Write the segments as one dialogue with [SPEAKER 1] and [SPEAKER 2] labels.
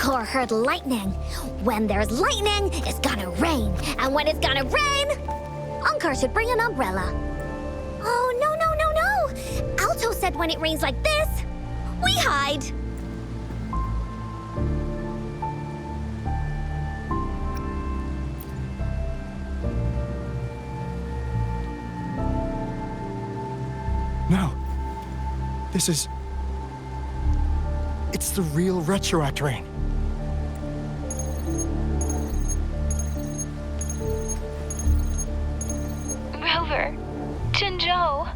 [SPEAKER 1] Encore heard lightning. When there's lightning, it's gonna rain. And when it's gonna rain, Encore should bring an umbrella. Oh, no, no, no, no! Alto said when it rains like this, we hide.
[SPEAKER 2] No. This is... It's the real retroact rain.
[SPEAKER 3] Rover, Jinzhou.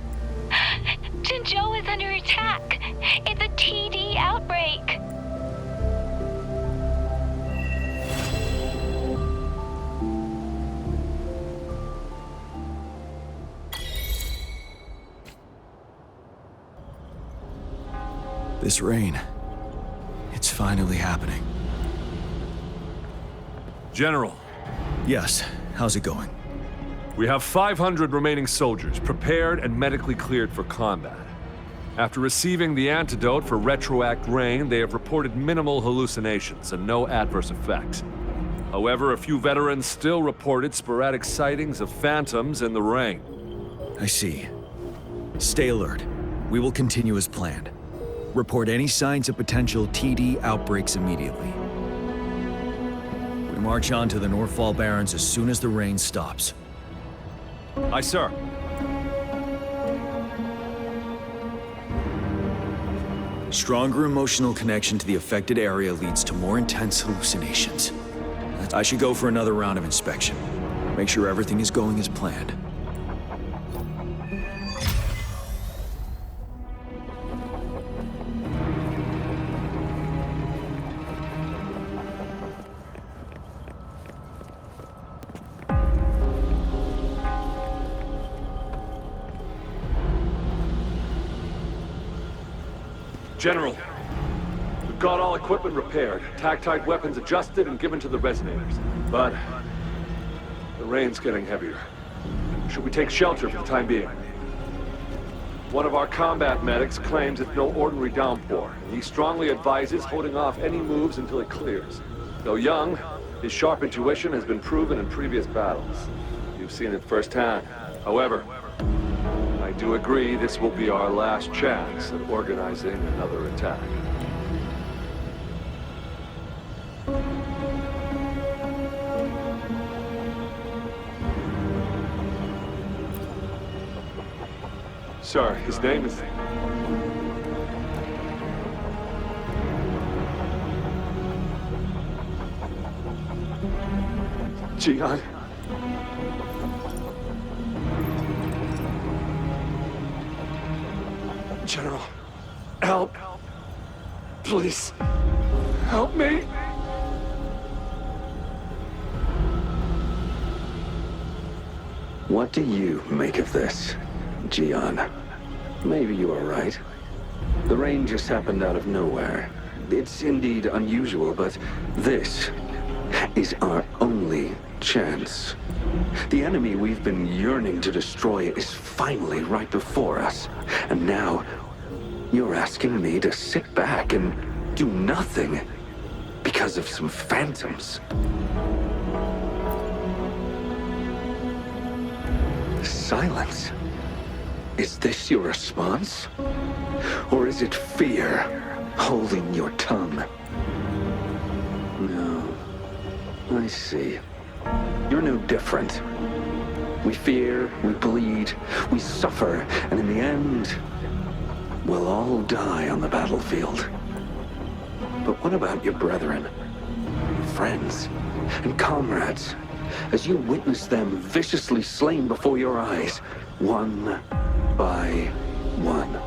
[SPEAKER 3] Jinzhou is under attack. It's a TD outbreak.
[SPEAKER 4] This rain, it's finally happening.
[SPEAKER 5] General,
[SPEAKER 4] Yes, how's it going?
[SPEAKER 5] we have 500 remaining soldiers prepared and medically cleared for combat. After receiving the antidote for retroact rain, they have reported minimal hallucinations and no adverse effects. However, a few veterans still reported sporadic sightings of phantoms in the rain.
[SPEAKER 4] I see. Stay alert. We will continue as planned. Report any signs of potential TD outbreaks immediately. We march on to the Northfall Barrens as soon as the rain stops.
[SPEAKER 5] Aye, sir.
[SPEAKER 4] Stronger emotional connection to the affected area leads to more intense hallucinations. I should go for another round of inspection. Make sure everything is going as planned.
[SPEAKER 5] General, we've got all equipment repaired, tactite weapons adjusted and given to the resonators. But the rain's getting heavier. Should we take shelter for the time being? One of our combat medics claims it's no ordinary downpour, and he strongly advises holding off any moves until it clears. Though young, his sharp intuition has been proven in previous battles. You've seen it firsthand. However, I do agree this will be our last chance at organizing another attack. Sir, his name is... Jian. General, help. Please, help me.
[SPEAKER 6] What do you make of this, Jian? Maybe you are right. The rain just happened out of nowhere. It's indeed unusual, but this is our only chance. The enemy we've been yearning to destroy is finally right before us. And now, you're asking me to sit back and do nothing because of some phantoms. Silence. Is this your response? Or is it fear holding your tongue? No. I see. You're no different. We fear, we bleed, we suffer, and in the end, we'll all die on the battlefield. But what about your brethren, friends, and comrades, as you witness them viciously slain before your eyes, one by one?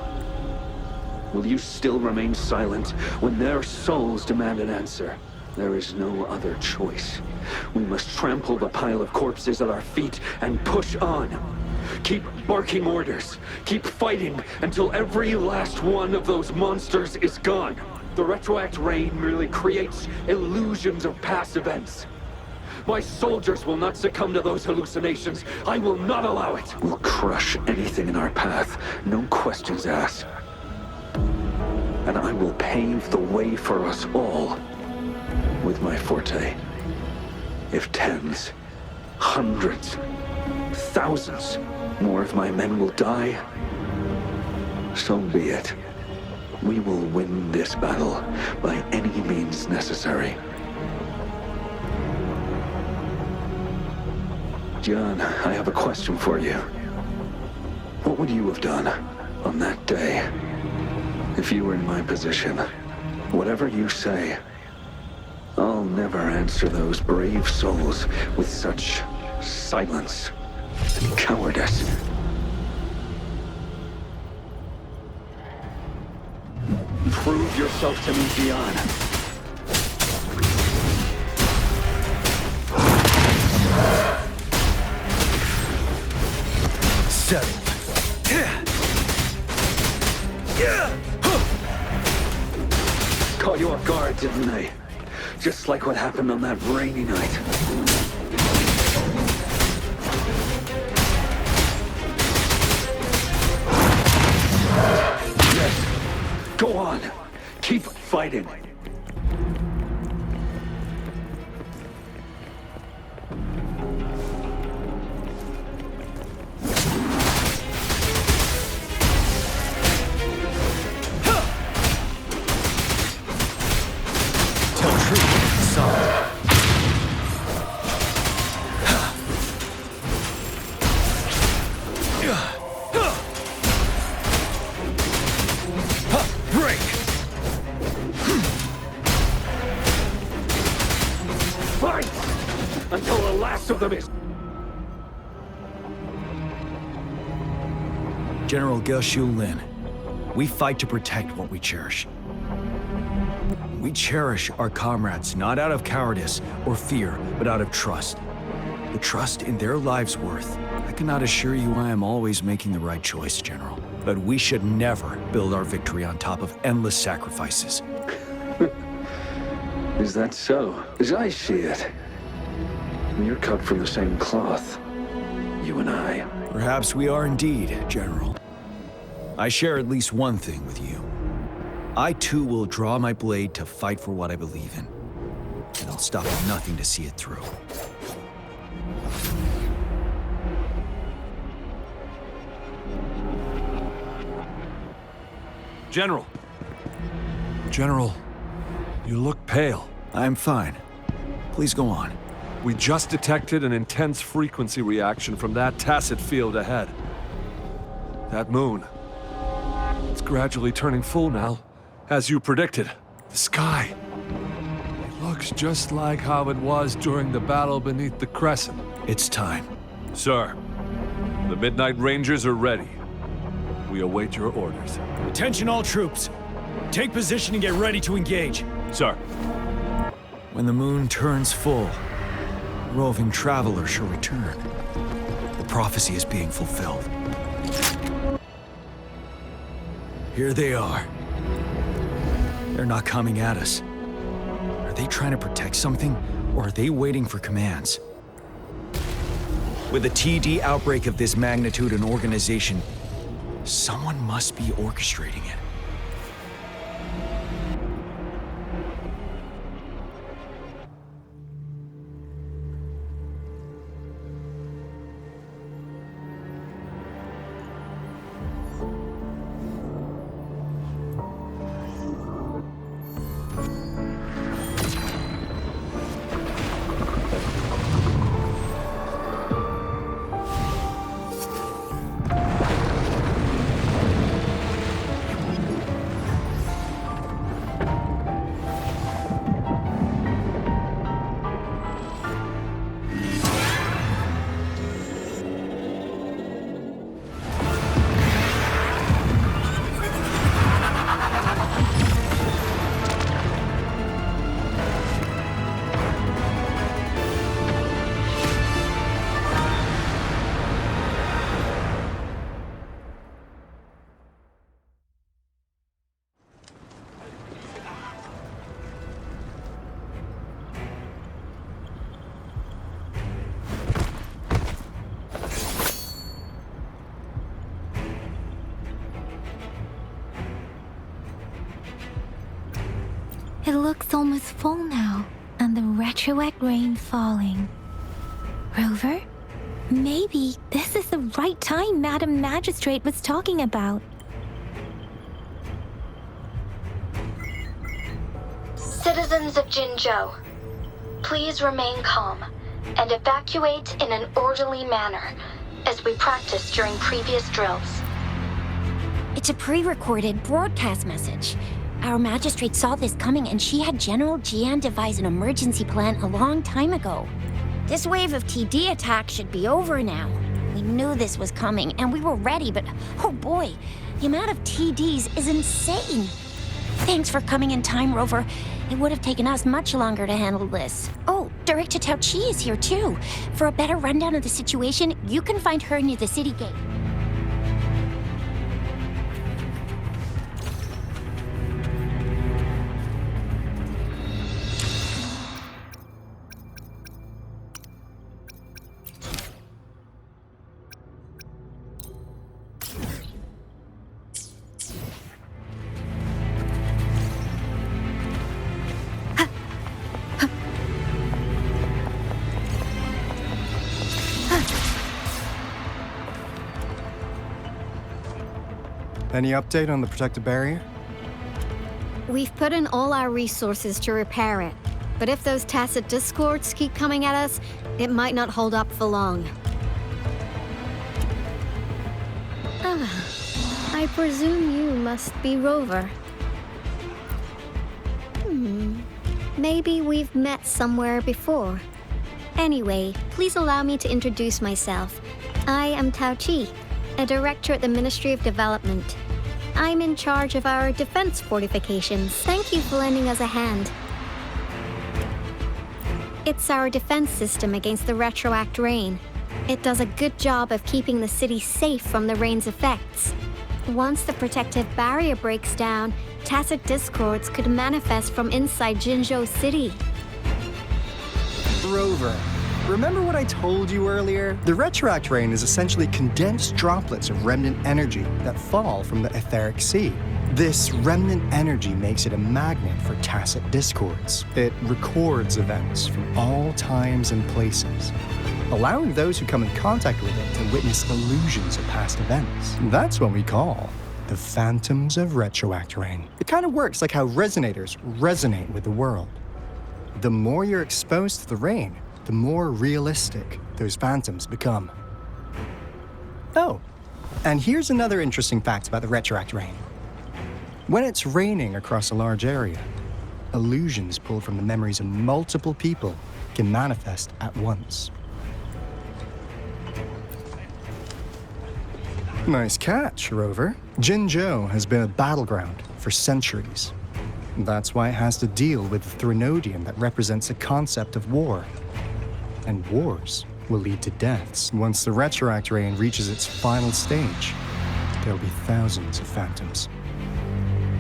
[SPEAKER 6] Will you still remain silent when their souls demand an answer? There is no other choice. We must trample the pile of corpses at our feet and push on. Keep barking orders. Keep fighting until every last one of those monsters is gone. The retroact rain merely creates illusions of past events. My soldiers will not succumb to those hallucinations. I will not allow it. We'll crush anything in our path, no questions asked. And I will pave the way for us all with my forte. If tens, hundreds, thousands more of my men will die, so be it. We will win this battle by any means necessary. John, I have a question for you. What would you have done on that day if you were in my position? Whatever you say, I'll never answer those brave souls with such silence and cowardice. Prove yourself to me, Dion.
[SPEAKER 4] Settled.
[SPEAKER 6] Caught you off guard, didn't they? Just like what happened on that rainy night. Yes. Go on. Keep fighting. Until the last of them is...
[SPEAKER 4] General Ge Lin, we fight to protect what we cherish. We cherish our comrades not out of cowardice or fear, but out of trust. The trust in their lives' worth. I cannot assure you I am always making the right choice, General. But we should never build our victory on top of endless sacrifices.
[SPEAKER 6] Is that so? As I see it, we're cut from the same cloth, you and I.
[SPEAKER 4] Perhaps we are indeed, General. I share at least one thing with you. I too will draw my blade to fight for what I believe in. And I'll stop at nothing to see it through.
[SPEAKER 5] General. General, you look pale.
[SPEAKER 4] I'm fine. Please go on.
[SPEAKER 5] We just detected an intense frequency reaction from that tacit field ahead. That moon. It's gradually turning full now, as you predicted. The sky. It looks just like how it was during the battle beneath the crescent.
[SPEAKER 4] It's time.
[SPEAKER 5] Sir, the Midnight Rangers are ready. We await your orders.
[SPEAKER 4] Attention all troops. Take position and get ready to engage.
[SPEAKER 5] Sir.
[SPEAKER 4] When the moon turns full, roving travelers shall return. The prophecy is being fulfilled. Here they are. They're not coming at us. Are they trying to protect something, or are they waiting for commands? With a TD outbreak of this magnitude and organization, someone must be orchestrating it.
[SPEAKER 1] It looks almost full now.
[SPEAKER 7] and the retroact rain falling. Rover, maybe this is the right time Madam Magistrate was talking about.
[SPEAKER 3] Citizens of Jinzhou, please remain calm and evacuate in an orderly manner as we practiced during previous drills.
[SPEAKER 1] It's a pre-recorded broadcast message. Our magistrate saw this coming and she had General Jian devise an emergency plan a long time ago. This wave of TD attacks should be over now. We knew this was coming and we were ready, but oh boy, the amount of TDs is insane. Thanks for coming in time, Rover. It would have taken us much longer to handle this. Oh, Director Tao Chi is here too. For a better rundown of the situation, you can find her near the city gate.
[SPEAKER 2] Any update on the protective barrier?
[SPEAKER 8] We've put in all our resources to repair it. But if those tacit discords keep coming at us, it might not hold up for long. I presume you must be Rover. Maybe we've met somewhere before. Anyway, please allow me to introduce myself. I am Tao Chi, a director at the Ministry of Development. I'm in charge of our defense fortifications. Thank you for lending us a hand. It's our defense system against the retroact rain. It does a good job of keeping the city safe from the rain's effects. Once the protective barrier breaks down, tacit discords could manifest from inside Jinzhou City.
[SPEAKER 2] Rover, remember what I told you earlier? The retroact rain is essentially condensed droplets of remnant energy that fall from the etheric sea. This remnant energy makes it a magnet for tacit discords. It records events from all times and places, allowing those who come in contact with it to witness illusions of past events. That's what we call the phantoms of retroact rain. It kind of works like how resonators resonate with the world. The more you're exposed to the rain, the more realistic those phantoms become. Oh, and here's another interesting fact about the retroact rain. When it's raining across a large area, illusions pulled from the memories of multiple people can manifest at once. Nice catch, Rover. Jinzhou has been a battleground for centuries. That's why it has to deal with the Threnodian that represents a concept of war. And wars will lead to deaths. Once the retroact rain reaches its final stage, there'll be thousands of phantoms.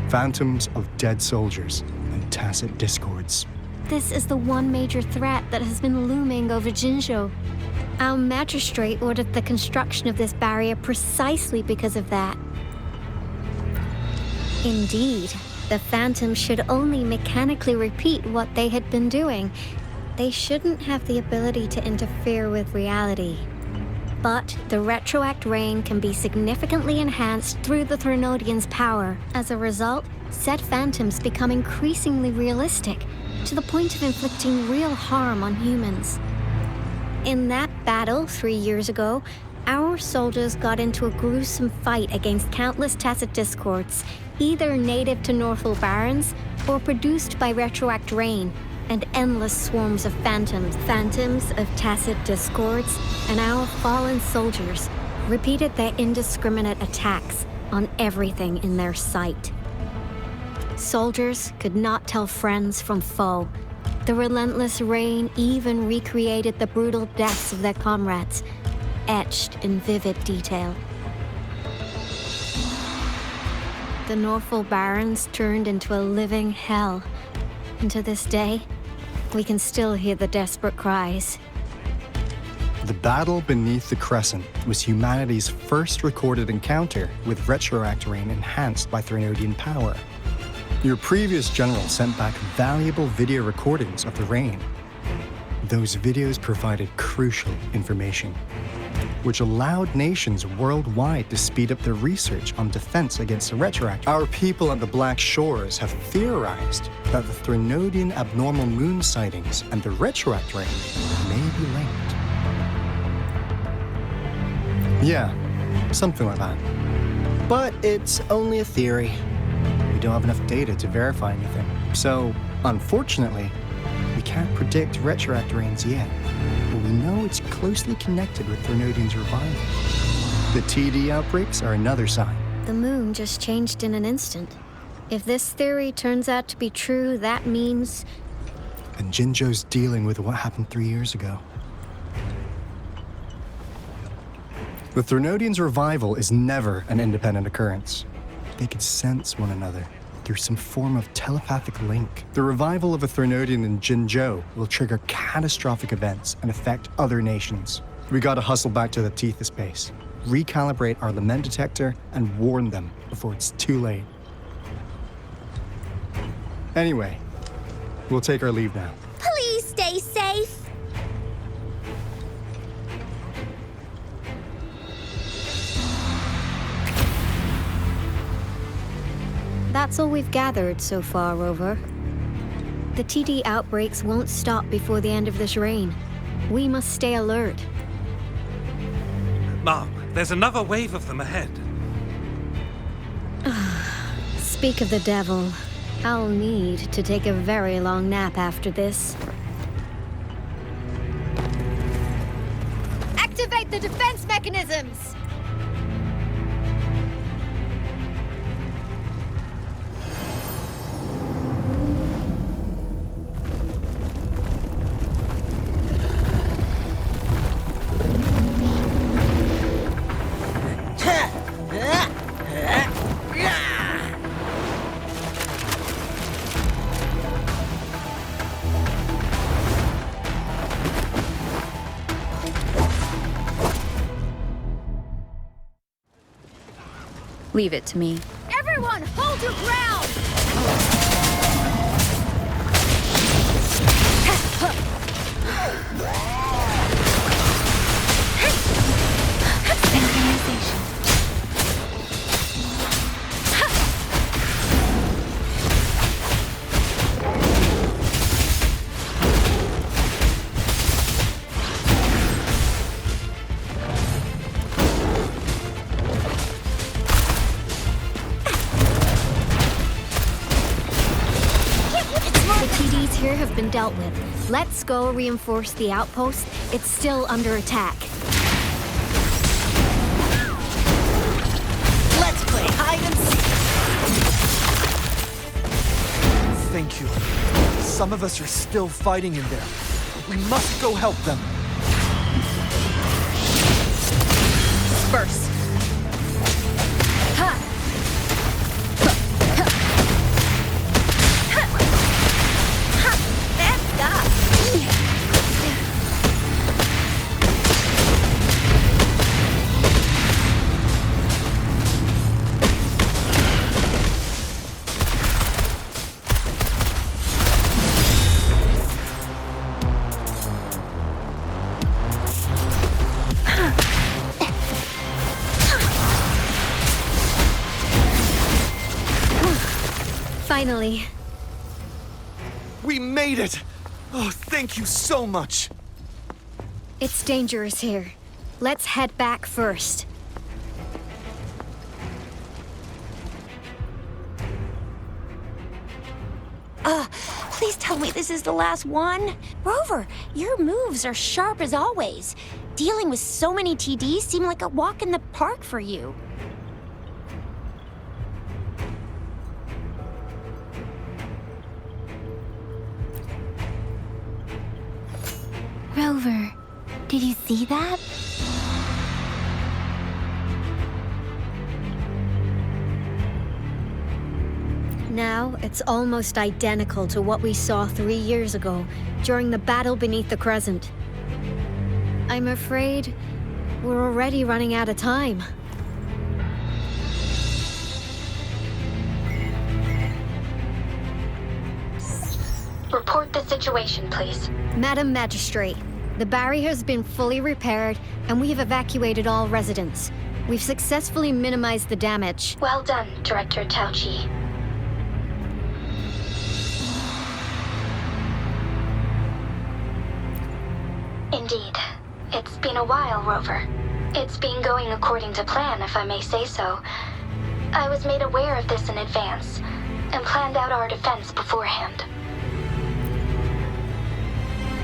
[SPEAKER 2] Phantoms of dead soldiers and tacit discords.
[SPEAKER 8] This is the one major threat that has been looming over Jinzhou. Our magistrate ordered the construction of this barrier precisely because of that. Indeed, the phantoms should only mechanically repeat what they had been doing. They shouldn't have the ability to interfere with reality. But the retroact rain can be significantly enhanced through the Threnodian's power. As a result, said phantoms become increasingly realistic, to the point of inflicting real harm on humans. In that battle 3 years ago, our soldiers got into a gruesome fight against countless tacit discords, either native to Northwell Barrens or produced by retroact rain, and endless swarms of phantoms of tacit discords, and our fallen soldiers repeated their indiscriminate attacks on everything in their sight. Soldiers could not tell friends from foe. The relentless rain even recreated the brutal deaths of their comrades, etched in vivid detail. The Northwell Barrens turned into a living hell, and to this day, we can still hear the desperate cries.
[SPEAKER 2] The battle beneath the Crescent was humanity's first recorded encounter with retroact rain enhanced by Threnodian power. Your previous general sent back valuable video recordings of the rain. Those videos provided crucial information, which allowed nations worldwide to speed up their research on defense against the retroactive. Our people at the Black Shores have theorized that the Threnodian abnormal moon sightings and the retroact rain may be linked. Yeah, something like that. But it's only a theory. We don't have enough data to verify anything. So, unfortunately, we can't predict retroact rains yet. But we know it's closely connected with Threnodian's revival. The TD outbreaks are another sign.
[SPEAKER 8] The moon just changed in an instant. If this theory turns out to be true, that means...
[SPEAKER 2] And Jinzhou's dealing with what happened 3 years ago. The Threnodian's revival is never an independent occurrence. They could sense one another through some form of telepathic link. The revival of a Threnodian in Jinzhou will trigger catastrophic events and affect other nations. We gotta hustle back to the Tethys base, recalibrate our lament detector, and warn them before it's too late. Anyway, we'll take our leave now.
[SPEAKER 1] Please stay safe.
[SPEAKER 8] That's all we've gathered so far, Rover. The TD outbreaks won't stop before the end of this reign. We must stay alert.
[SPEAKER 9] Mom, there's another wave of them ahead.
[SPEAKER 8] Speak of the devil. I'll need to take a very long nap after this.
[SPEAKER 1] Activate the defense mechanisms!
[SPEAKER 10] Leave it to me.
[SPEAKER 1] Everyone, hold your ground!
[SPEAKER 7] Synchronization.
[SPEAKER 8] The TDs here have been dealt with. Let's go reinforce the outpost. It's still under attack.
[SPEAKER 11] Let's play hide and seek. Thank you. Some of us are still fighting in there. We must go help them.
[SPEAKER 10] First.
[SPEAKER 8] Finally.
[SPEAKER 11] We made it! Oh, thank you so much!
[SPEAKER 8] It's dangerous here. Let's head back first.
[SPEAKER 12] Please tell me this is the last one. Rover, your moves are sharp as always. Dealing with so many TDs seem like a walk in the park for you.
[SPEAKER 7] Rover, did you see that?
[SPEAKER 8] Now, it's almost identical to what we saw 3 years ago, during the battle beneath the Crescent. I'm afraid we're already running out of time.
[SPEAKER 3] the situation, please.
[SPEAKER 8] Madam Magistrate, the barrier has been fully repaired, and we have evacuated all residents. We've successfully minimized the damage.
[SPEAKER 3] Well done, Director Tauchi. Indeed. It's been a while, Rover. It's been going according to plan, if I may say so. I was made aware of this in advance, and planned out our defense beforehand.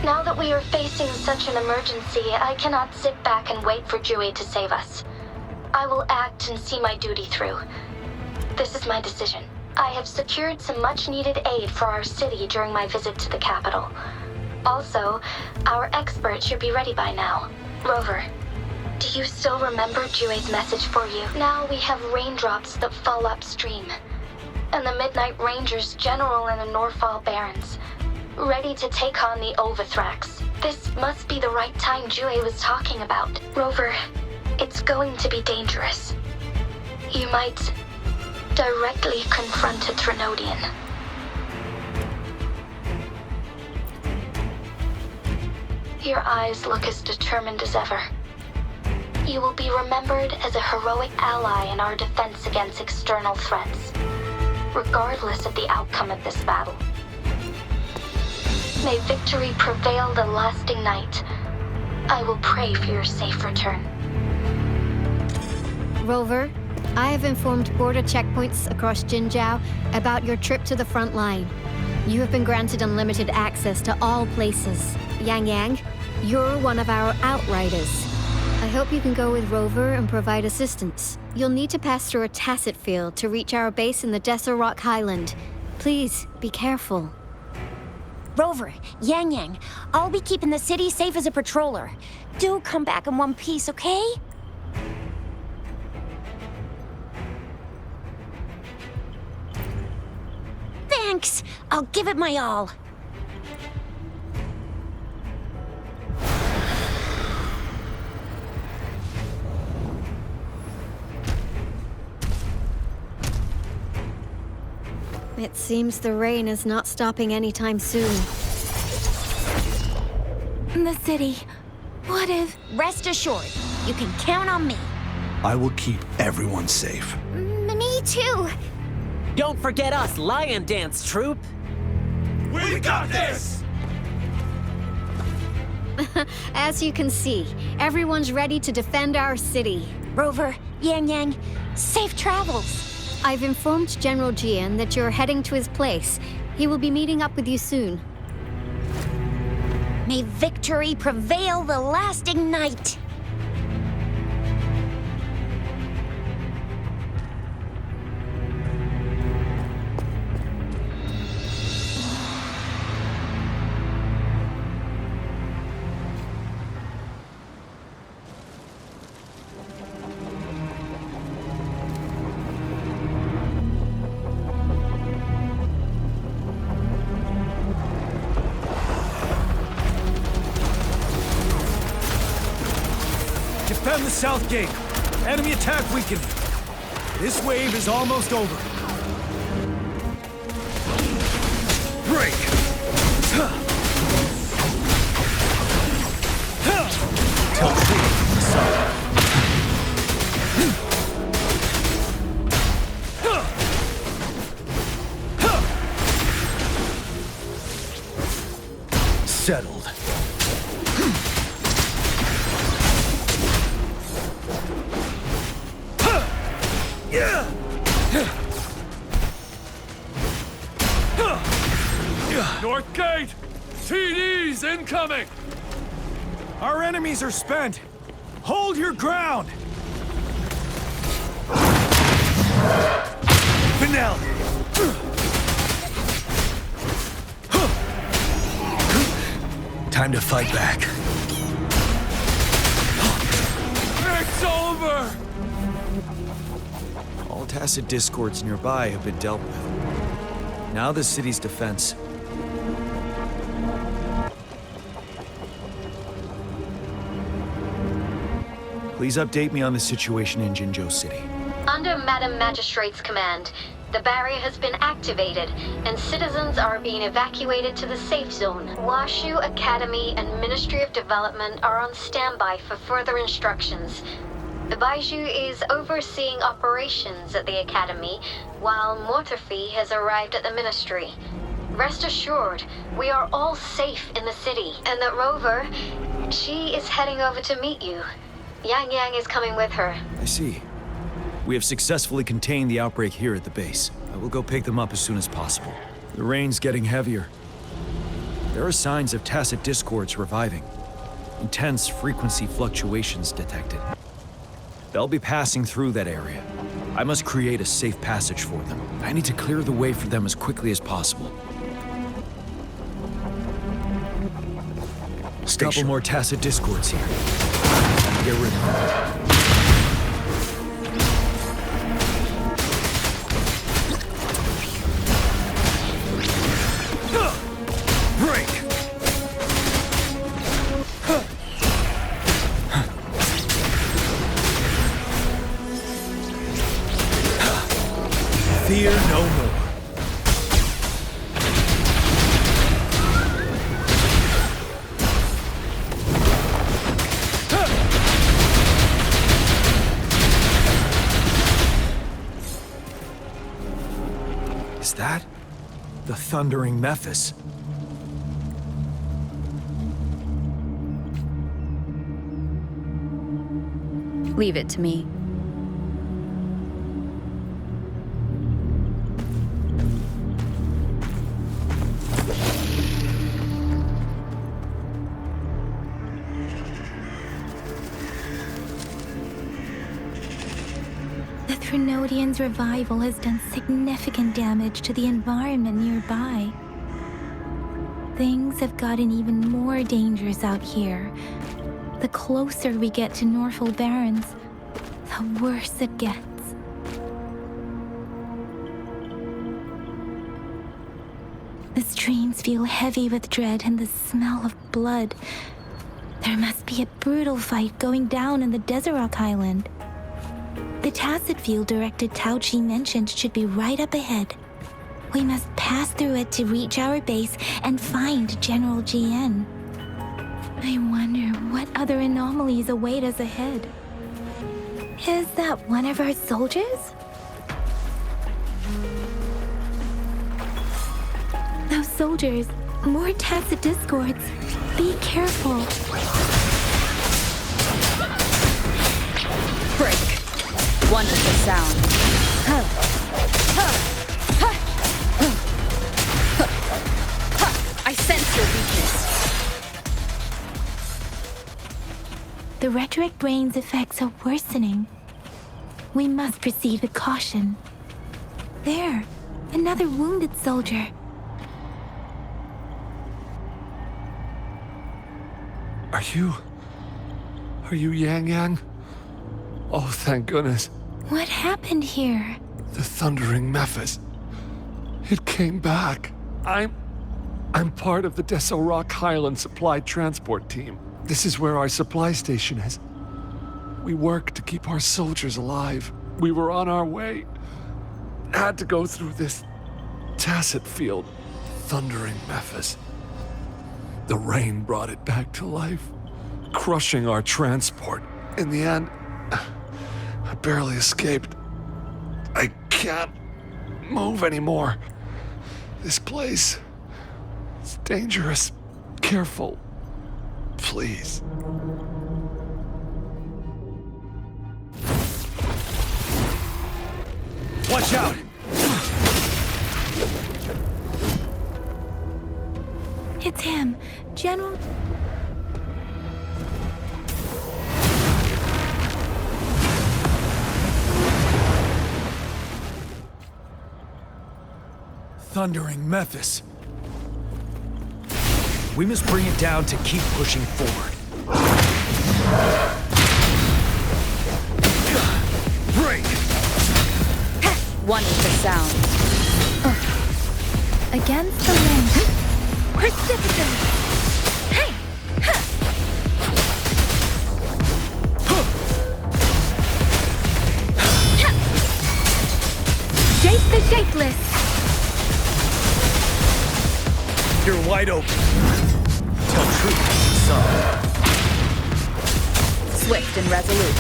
[SPEAKER 3] Now that we are facing such an emergency, I cannot sit back and wait for Jue to save us. I will act and see my duty through. This is my decision. I have secured some much-needed aid for our city during my visit to the capital. Also, our expert should be ready by now. Rover, do you still remember Jue's message for you? Now we have raindrops that fall upstream, and the Midnight Rangers General in the Norfall Barrens, ready to take on the Overthrax. This must be the right time Jue was talking about. Rover, it's going to be dangerous. You might directly confront a Trinodian. Your eyes look as determined as ever. You will be remembered as a heroic ally in our defense against external threats, regardless of the outcome of this battle. May victory prevail the lasting night. I will pray for your safe return.
[SPEAKER 8] Rover, I have informed border checkpoints across Jinzhou about your trip to the front line. You have been granted unlimited access to all places. Yang Yang, you're one of our outriders. I hope you can go with Rover and provide assistance. You'll need to pass through a tacit field to reach our base in the Desert Rock Highland. Please, be careful.
[SPEAKER 12] Rover, Yang Yang, I'll be keeping the city safe as a patroller. Do come back in one piece, okay? Thanks! I'll give it my all.
[SPEAKER 8] It seems the rain is not stopping anytime soon.
[SPEAKER 7] The city. What if...
[SPEAKER 12] Rest assured, you can count on me.
[SPEAKER 4] I will keep everyone safe.
[SPEAKER 1] Me too.
[SPEAKER 13] Don't forget us, Lion Dance Troop!
[SPEAKER 9] We got this!
[SPEAKER 8] As you can see, everyone's ready to defend our city.
[SPEAKER 12] Rover, Yang Yang, safe travels.
[SPEAKER 8] I've informed General Jian that you're heading to his place. He will be meeting up with you soon.
[SPEAKER 12] May victory prevail the lasting night.
[SPEAKER 4] Defend the south gate. Enemy attack weakening. This wave is almost over. Break! Settled.
[SPEAKER 5] North Gate! TDs incoming!
[SPEAKER 4] Our enemies are spent. Hold your ground! Finale! Time to fight back.
[SPEAKER 5] It's over!
[SPEAKER 4] All tacit discords nearby have been dealt with. Now the city's defense. Please update me on the situation in Jinzhou City.
[SPEAKER 3] Under Madam Magistrate's command, The barrier has been activated, and citizens are being evacuated to the safe zone. Washu Academy and Ministry of Development are on standby for further instructions. Baiju is overseeing operations at the Academy, while Mortophy has arrived at the Ministry. Rest assured, we are all safe in the city, and that Rover, she is heading over to meet you. Yang Yang is coming with her.
[SPEAKER 4] I see. We have successfully contained the outbreak here at the base. I will go pick them up as soon as possible. The rain's getting heavier. There are signs of tacit discords reviving. Intense frequency fluctuations detected. They'll be passing through that area. I must create a safe passage for them. I need to clear the way for them as quickly as possible. A couple more tacit discords here. Get rid of them. Fear no more. Is that the thundering Memphis?
[SPEAKER 10] Leave it to me.
[SPEAKER 7] The Threnodian's revival has done significant damage to the environment nearby. Things have gotten even more dangerous out here. The closer we get to Norfolk Barrens, the worse it gets. The streams feel heavy with dread and the smell of blood. There must be a brutal fight going down in the Desert Island. The tacit field directed Tauchi mentioned should be right up ahead. We must pass through it to reach our base and find General GN. I wonder what other anomalies await us ahead. Is that one of our soldiers? Those soldiers, more tacit discords. Be careful.
[SPEAKER 10] Break. Wonderful sound. I sense your weakness.
[SPEAKER 7] The rhetoric brain's effects are worsening. We must proceed with caution. There, another wounded soldier.
[SPEAKER 5] Are you Yang Yang? Oh, thank goodness.
[SPEAKER 7] What happened here?
[SPEAKER 5] The thundering Memphis. It came back. I'm part of the Deso Rock Highland Supply Transport Team. This is where our supply station is. We work to keep our soldiers alive. We were on our way. Had to go through this tacit field. Thundering Memphis. The rain brought it back to life, crushing our transport. In the end, I barely escaped. I can't move anymore. This place is dangerous. Careful, please.
[SPEAKER 4] Watch out!
[SPEAKER 7] It's him, General...
[SPEAKER 4] Thundering Memphis. We must bring it down to keep pushing forward. Break!
[SPEAKER 10] Wonderful sound.
[SPEAKER 7] Against the wind. Precipitous! Hey! Chase the shapeless.
[SPEAKER 4] You're wide open. Tell truth, son.
[SPEAKER 10] Swift and resolute.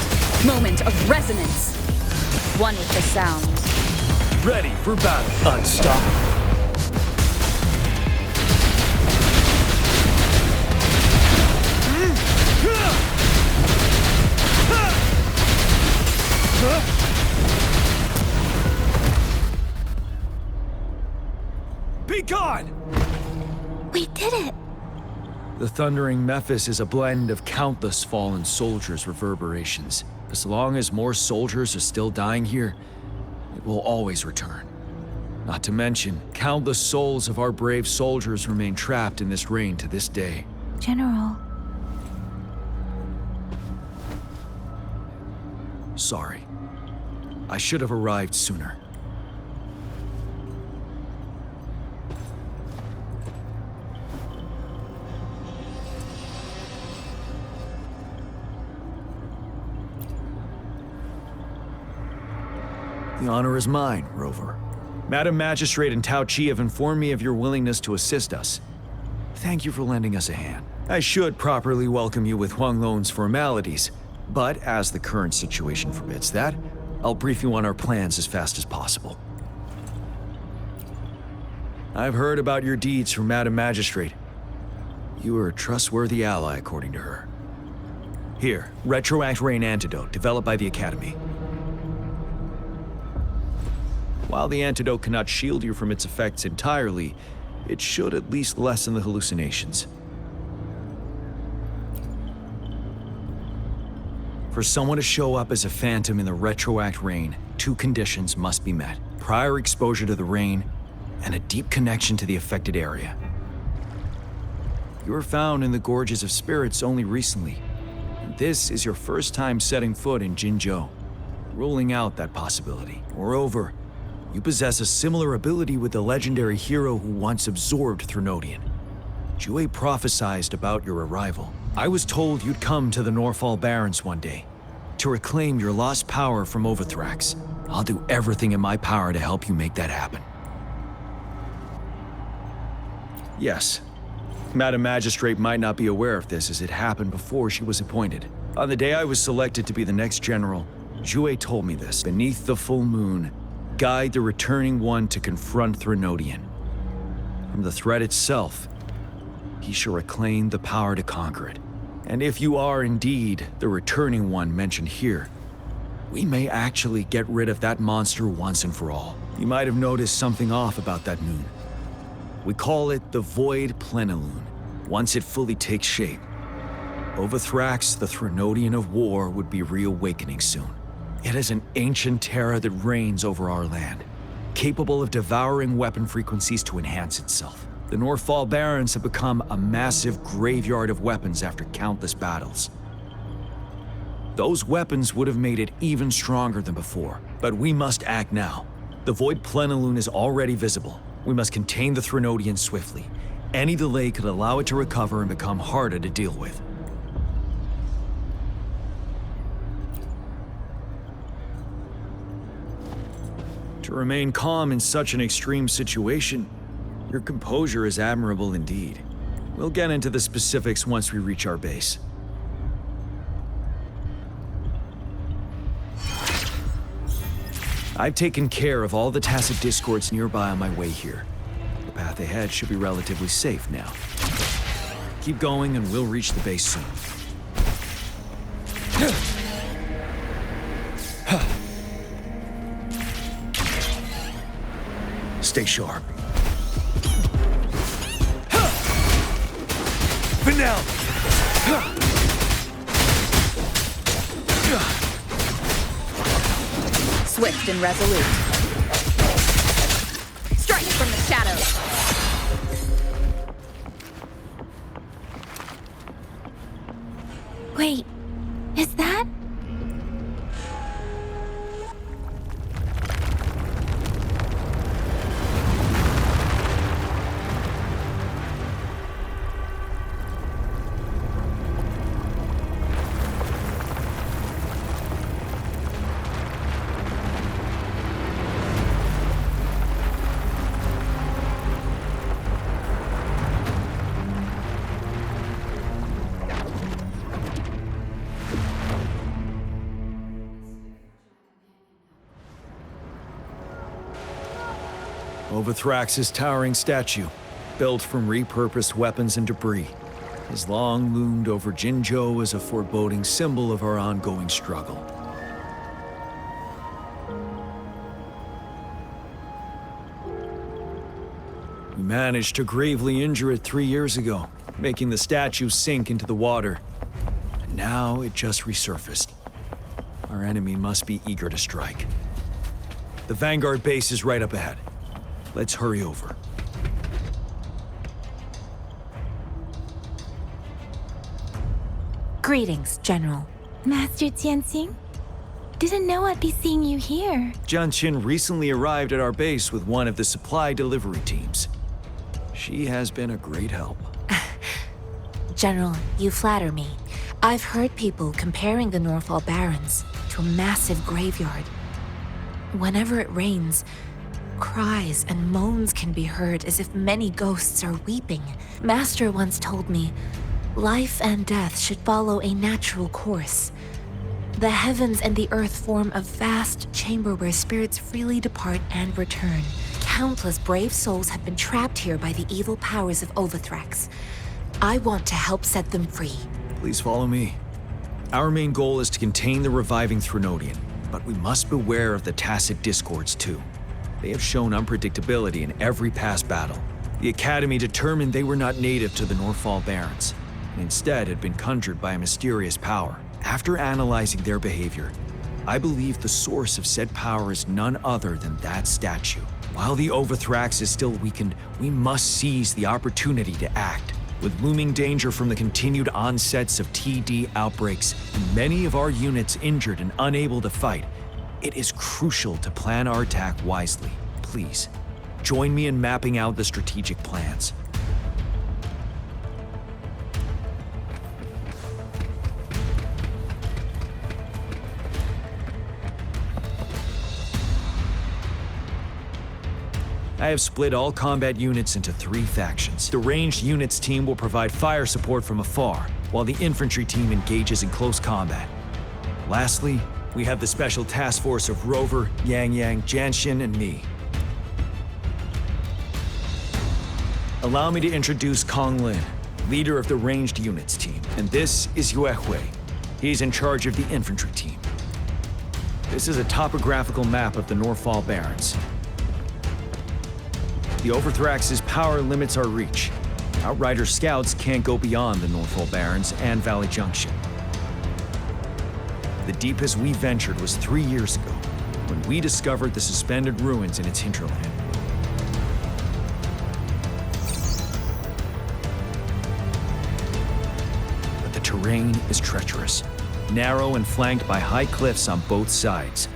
[SPEAKER 10] Moment of resonance. One with the sound.
[SPEAKER 4] Ready for battle. Unstoppable. Be gone!
[SPEAKER 7] We did it.
[SPEAKER 4] The thundering Memphis is a blend of countless fallen soldiers' reverberations. As long as more soldiers are still dying here, it will always return. Not to mention, countless souls of our brave soldiers remain trapped in this rain to this day.
[SPEAKER 7] General.
[SPEAKER 4] Sorry. I should have arrived sooner. The honor is mine, Rover. Madam Magistrate and Tao Chi have informed me of your willingness to assist us. Thank you for lending us a hand. I should properly welcome you with huanglong's formalities, but as the current situation forbids that, I'll brief you on our plans as fast as possible. I've heard about your deeds from Madam Magistrate. You are a trustworthy ally, according to her. Here, Retroact Rain Antidote, developed by the Academy. While the antidote cannot shield you from its effects entirely, it should at least lessen the hallucinations. For someone to show up as a phantom in the Retroact Rain, 2 conditions must be met: prior exposure to the rain, and a deep connection to the affected area. You were found in the Gorges of Spirits only recently, and this is your first time setting foot in Jinzhou, ruling out that possibility. Moreover, you possess a similar ability with the legendary hero who once absorbed Threnodian. Jue prophesied about your arrival. I was told you'd come to the Norfall Barrens one day, to reclaim your lost power from Overthrax. I'll do everything in my power to help you make that happen. Yes, Madam Magistrate might not be aware of this as it happened before she was appointed. On the day I was selected to be the next general, Jue told me this. Beneath the full moon, guide the returning one to confront Threnodian. From the threat itself, he shall reclaim the power to conquer it. And if you are indeed the returning one mentioned here, we may actually get rid of that monster once and for all. You might have noticed something off about that moon. We call it the Void Plenilune. Once it fully takes shape, Overthrax, the Threnodian of War, would be reawakening soon. It is an ancient terror that reigns over our land, capable of devouring weapon frequencies to enhance itself. The Norfall Barrens have become a massive graveyard of weapons after countless battles. Those weapons would have made it even stronger than before, but we must act now. The Void Plenilune is already visible. We must contain the Threnodian swiftly. Any delay could allow it to recover and become harder to deal with. To remain calm in such an extreme situation, your composure is admirable indeed. We'll get into the specifics once we reach our base. I've taken care of all the tacit discords nearby on my way here. The path ahead should be relatively safe now. Keep going and we'll reach the base soon. Stay sharp. Vanel!
[SPEAKER 10] Swift and resolute. Strike from the shadows.
[SPEAKER 7] Wait, is that?
[SPEAKER 4] Overthrax's towering statue, built from repurposed weapons and debris, has long loomed over Jinzhou as a foreboding symbol of our ongoing struggle. We managed to gravely injure it 3 years ago, making the statue sink into the water. And now it just resurfaced. Our enemy must be eager to strike. The Vanguard base is right up ahead. Let's hurry over.
[SPEAKER 14] Greetings, General.
[SPEAKER 7] Master Tianxing? Didn't know I'd be seeing you here.
[SPEAKER 4] Jianqin recently arrived at our base with one of the supply delivery teams. She has been a great help.
[SPEAKER 14] General, you flatter me. I've heard people comparing the Norfall Barrens to a massive graveyard. Whenever it rains, cries and moans can be heard as if many ghosts are weeping. Master once told me, life and death should follow a natural course. The heavens and the earth form a vast chamber where spirits freely depart and return. Countless brave souls have been trapped here by the evil powers of Overthrax. I want to help set them free.
[SPEAKER 4] Please follow me. Our main goal is to contain the reviving Threnodian, but we must beware of the tacit discords too. They have shown unpredictability in every past battle. The Academy determined they were not native to the Norfall Barrens, and instead had been conjured by a mysterious power. After analyzing their behavior, I believe the source of said power is none other than that statue. While the Overthrax is still weakened, we must seize the opportunity to act. With looming danger from the continued onsets of TD outbreaks, and many of our units injured and unable to fight, it is crucial to plan our attack wisely. Please, join me in mapping out the strategic plans. I have split all combat units into 3 factions. The ranged units team will provide fire support from afar, while the infantry team engages in close combat. Lastly, we have the special task force of Rover, Yang Yang, Jianxin, and me. Allow me to introduce Kong Lin, leader of the ranged units team. And this is Yue Hui. He's in charge of the infantry team. This is a topographical map of the Norfall Barrens. The Overthrax's power limits our reach. Outrider scouts can't go beyond the Norfall Barrens and Valley Junction. The deepest we ventured was 3 years ago, when we discovered the suspended ruins in its hinterland. But the terrain is treacherous, narrow and flanked by high cliffs on both sides,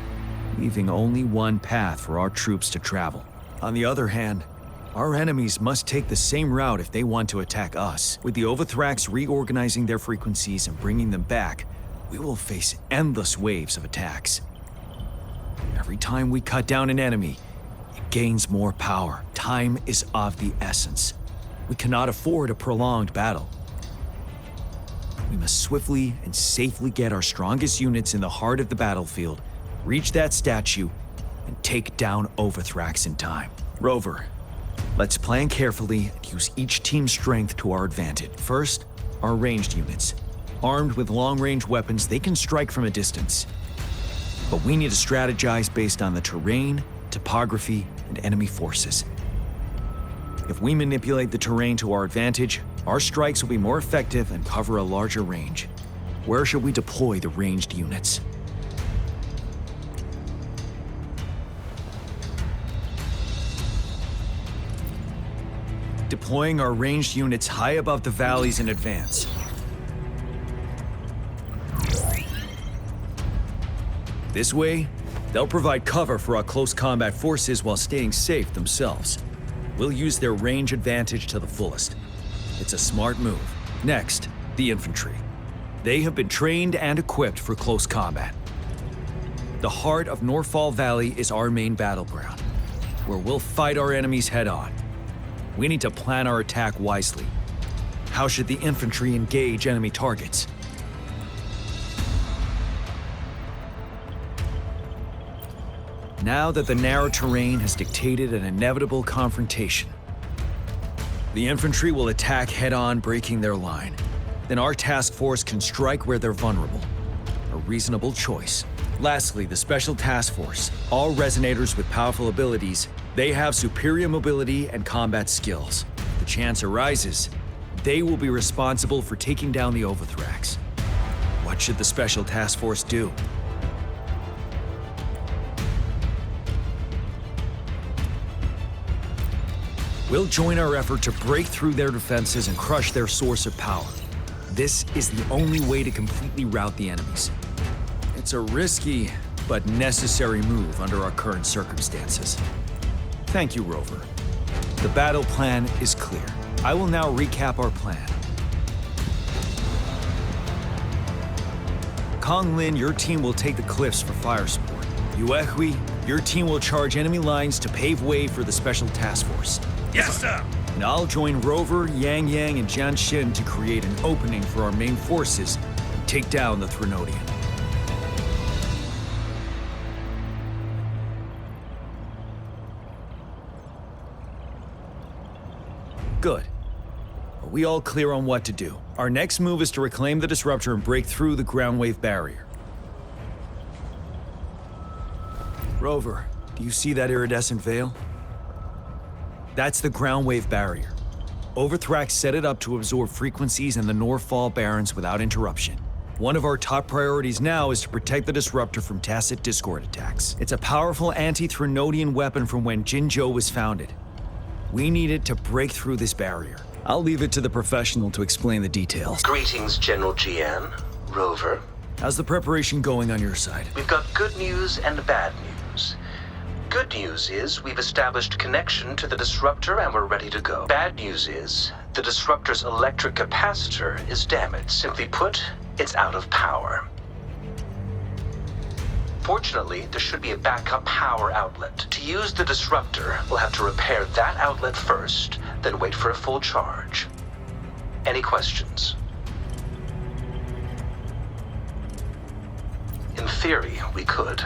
[SPEAKER 4] leaving only one path for our troops to travel. On the other hand, our enemies must take the same route if they want to attack us. With the Overthrax reorganizing their frequencies and bringing them back, we will face endless waves of attacks. Every time we cut down an enemy, it gains more power. Time is of the essence. We cannot afford a prolonged battle. We must swiftly and safely get our strongest units in the heart of the battlefield, reach that statue, and take down Overthrax in time. Rover, let's plan carefully and use each team's strength to our advantage. First, our ranged units. Armed with long-range weapons, they can strike from a distance. But we need to strategize based on the terrain, topography, and enemy forces. If we manipulate the terrain to our advantage, our strikes will be more effective and cover a larger range. Where should we deploy the ranged units? Deploying our ranged units high above the valleys in advance. This way, they'll provide cover for our close combat forces while staying safe themselves. We'll use their range advantage to the fullest. It's a smart move. Next, the infantry. They have been trained and equipped for close combat. The heart of Norfall Valley is our main battleground, where we'll fight our enemies head-on. We need to plan our attack wisely. How should the infantry engage enemy targets? Now that the narrow terrain has dictated an inevitable confrontation, the infantry will attack head-on, breaking their line. Then our task force can strike where they're vulnerable. A reasonable choice. Lastly, the Special Task Force. All resonators with powerful abilities, they have superior mobility and combat skills. The chance arises, they will be responsible for taking down the Overthrax. What should the Special Task Force do? We'll join our effort to break through their defenses and crush their source of power. This is the only way to completely rout the enemies. It's a risky, but necessary move under our current circumstances. Thank you, Rover. The battle plan is clear. I will now recap our plan. Konglin, your team will take the cliffs for fire support. Yuehui, your team will charge enemy lines to pave way for the Special Task Force.
[SPEAKER 9] Yes, sir!
[SPEAKER 4] And I'll join Rover, Yang Yang, and Jianxin to create an opening for our main forces and take down the Threnodian. Good. Are we all clear on what to do? Our next move is to reclaim the Disruptor and break through the ground wave barrier. Rover, do you see that iridescent veil? That's the ground wave barrier. Overthrax set it up to absorb frequencies in the Northfall Barrens without interruption. One of our top priorities now is to protect the Disruptor from tacit Discord attacks. It's a powerful anti-Threnodian weapon from when Jinzhou was founded. We need it to break through this barrier. I'll leave it to the professional to explain the details.
[SPEAKER 15] Greetings, General Jian. Rover.
[SPEAKER 4] How's the preparation going on your side?
[SPEAKER 15] We've got good news and bad news. Good news is we've established connection to the Disruptor and we're ready to go. Bad news is the Disruptor's electric capacitor is damaged. Simply put, it's out of power. Fortunately, there should be a backup power outlet. To use the Disruptor, we'll have to repair that outlet first, then wait for a full charge. Any questions? In theory, we could.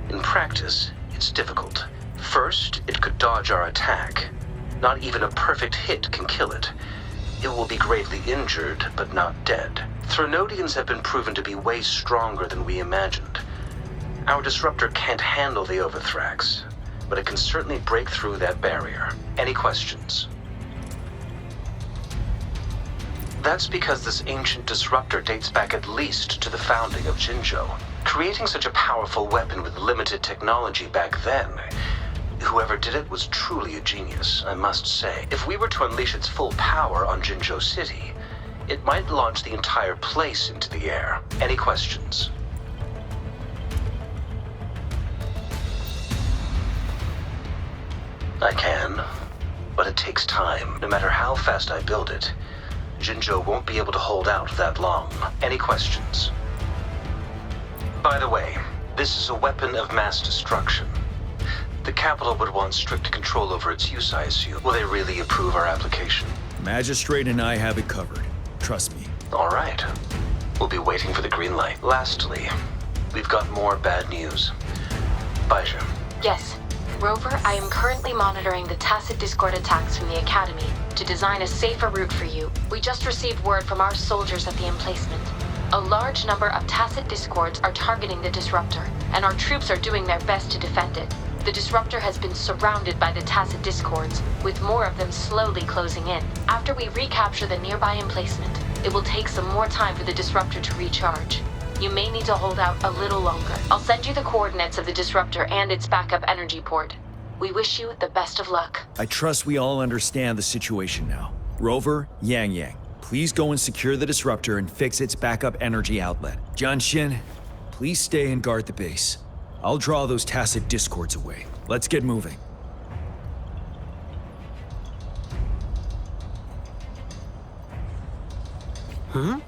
[SPEAKER 15] In practice, it's difficult. First, it could dodge our attack. Not even a perfect hit can kill it. It will be gravely injured, but not dead. Threnodians have been proven to be way stronger than we imagined. Our Disruptor can't handle the Overthrax, but it can certainly break through that barrier. Any questions? That's because this ancient Disruptor dates back at least to the founding of Jinzhou. Creating such a powerful weapon with limited technology back then, whoever did it was truly a genius, I must say. If we were to unleash its full power on Jinzhou City, it might launch the entire place into the air. Any questions? I can, but it takes time. No matter how fast I build it, Jinzhou won't be able to hold out that long. Any questions? By the way, this is a weapon of mass destruction. The capital would want strict control over its use, I assume. Will they really approve our application?
[SPEAKER 4] Magistrate and I have it covered. Trust me.
[SPEAKER 15] All right. We'll be waiting for the green light. Lastly, we've got more bad news. Baizhi.
[SPEAKER 3] Yes. Rover, I am currently monitoring the tacit Discord attacks from the Academy to design a safer route for you. We just received word from our soldiers at the emplacement. A large number of tacit Discords are targeting the Disruptor, and our troops are doing their best to defend it. The Disruptor has been surrounded by the tacit Discords, with more of them slowly closing in. After we recapture the nearby emplacement, it will take some more time for the Disruptor to recharge. You may need to hold out a little longer. I'll send you the coordinates of the Disruptor and its backup energy port. We wish you the best of luck.
[SPEAKER 4] I trust we all understand the situation now. Rover, Yang Yang, please go and secure the Disruptor and fix its backup energy outlet. Jianxin, please stay and guard the base. I'll draw those tacit Discords away. Let's get moving.
[SPEAKER 13] Huh?